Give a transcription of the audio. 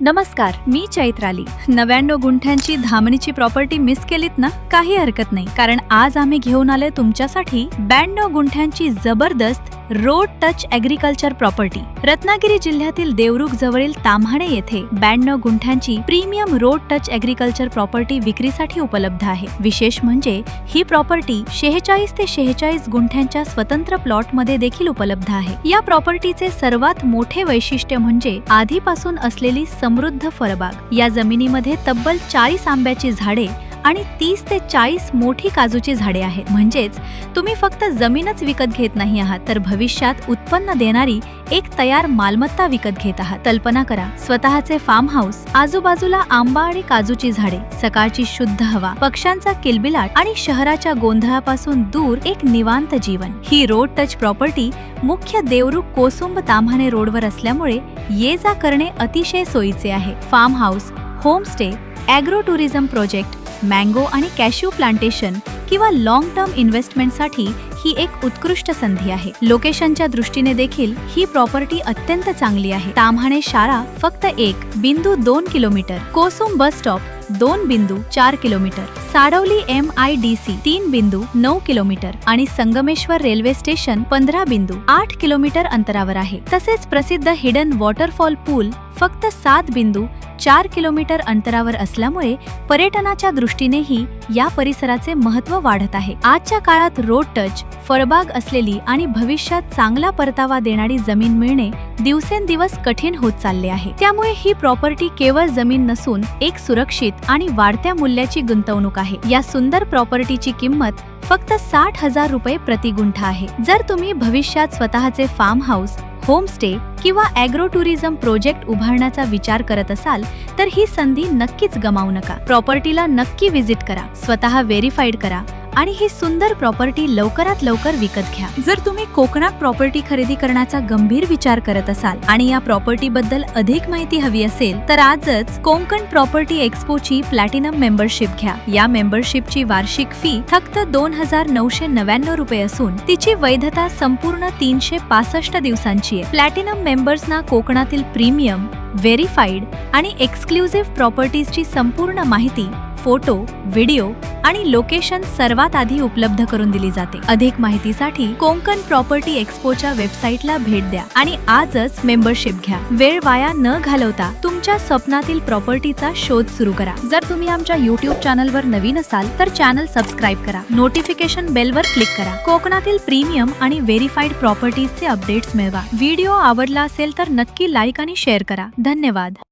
नमस्कार, मी Chaitrali. 99 गुंठ्यांची धामणीची property miss केलीत ना? काही हरकत नाही, कारण आज आम्ही घेऊन आलोय तुमच्यासाठी 92 गुंठ्यांची जबरदस्त road touch agriculture property. Ratnagiri जिल्ह्यातील देवरुख जवळील ताम्हाणे येथे 92 गुंठ्यांची premium road touch agriculture property विक्रीसाठी उपलब्ध आहे. विशेष म्हणजे ही प्रॉपर्टी 46 ते 46 गुंठ्यांच्या स्वतंत्र प्लॉटमध्ये देखील उपलब्ध आहे. या प्रॉपर्टीचे सर्वात मोठे वैशिष्ट्य म्हणजे आधीपासून असलेली समृद्ध फळबाग. या जमिनीमध्ये तब्बल 40 आंब्याची झाडे आणि 30 ते 40 मोठी काजूची झाडे आहेत. म्हणजेच तुम्ही फक्त जमीनच विकत घेत नाही आहात, तर भविष्यात उत्पन्न देणारी एक तयार मालमत्ता विकत घेत आहात. कल्पना करा, स्वतःचे फार्म हाऊस, आजूबाजूला आंबा आणि काजूची झाडे, सकाळची शुद्ध हवा, पक्ष्यांचा किलबिलाट आणि शहराच्या गोंधळापासून दूर एक निवांत जीवन. ही रोड टच प्रॉपर्टी मुख्य देवरुख कोसुंब ताम्हाणे रोडवर असल्यामुळे ये जा करणे अतिशय सोयीचे आहे. Farm house, homestay, agro tourism project, mango आणि कॅश्यू प्लांटेशन किंवा लॉंग टर्म इन्व्हेस्टमेंटसाठी ही एक उत्कृष्ट संधी आहे. लोकेशनच्या दृष्टीने देखील ही प्रॉपर्टी अत्यंत चांगली आहे. ताम्हाणे शाळा फक्त 1.2 kilometre, Kosumb bus stop 2.4 kilometre, Sadvali MIDC 3.9 kilometre आणि संगमेश्वर रेल्वे स्टेशन 15.8 किलोमीटर अंतरावर आहे. तसेच प्रसिद्ध हिडन वॉटरफॉल पूल फक्त 7.4 किलोमीटर अंतरावर असल्यामुळे पर्यटनाच्या दृष्टीनेही या परिसराचे महत्त्व वाढत आहे. आजच्या काळात रोड टच, फळबाग असलेली आणि भविष्यात चांगला परतावा देणारी जमीन मिळणे दिवसेंदिवस कठीण होत चालले आहे. त्यामुळे ही प्रॉपर्टी केवळ जमीन नसून एक सुरक्षित आणि वाढत्या मूल्याची गुंतवणूक आहे. या सुंदर प्रॉपर्टीची किंमत फक्त 60,000 रुपये प्रति गुंठा आहे. जर तुम्ही भविष्यात स्वतःचे फार्म हाऊस, होमस्टे किंवा ॲग्रो टुरिझम प्रोजेक्ट उभारण्याचा विचार करत असाल तर ही संधी नक्कीच गमावू नका. प्रॉपर्टीला नक्की व्हिजिट करा, स्वतः व्हेरीफाईड करा आणि ही सुंदर प्रॉपर्टी लवकरात लवकर विकत घ्या. जर तुम्ही कोकणात प्रॉपर्टी खरेदी करण्याचा गंभीर विचार करत असाल आणि या प्रॉपर्टी बद्दल अधिक माहिती हवी असेल तर आजच कोकण प्रॉपर्टी एक्सपोची प्लॅटिनम मेंबरशिप घ्या. या मेंबरशिपची वार्षिक फी फक्त 2,999 रुपये असून तिची वैधता संपूर्ण 365 दिवसांची आहे. प्लॅटिनम मेंबर्सना कोकणातील प्रीमियम, व्हेरीफाईड आणि एक्सक्लुझिव्ह प्रॉपर्टीजची संपूर्ण माहिती, फोटो, व्हिडिओ आणि लोकेशन सर्वात आधी उपलब्ध करून दिली जाते. अधिक माहितीसाठी कोकण प्रॉपर्टी एक्सपोच्या वेबसाईटला भेट द्या आणि आजच मेंबरशिप घ्या. वेळ वाया न घालवता तुमच्या स्वप्नातील प्रॉपर्टीचा शोध सुरू करा. जर तुम्ही आमच्या YouTube चॅनलवर नवीन असाल तर चॅनल सबस्क्राईब करा, नोटिफिकेशन बेलवर क्लिक करा. कोकणातील प्रीमियम आणि व्हेरीफाईड प्रॉपर्टीजचे अपडेट्स मिळवा. व्हिडिओ आवडला असेल तर नक्की लाईक आणि शेअर करा. धन्यवाद.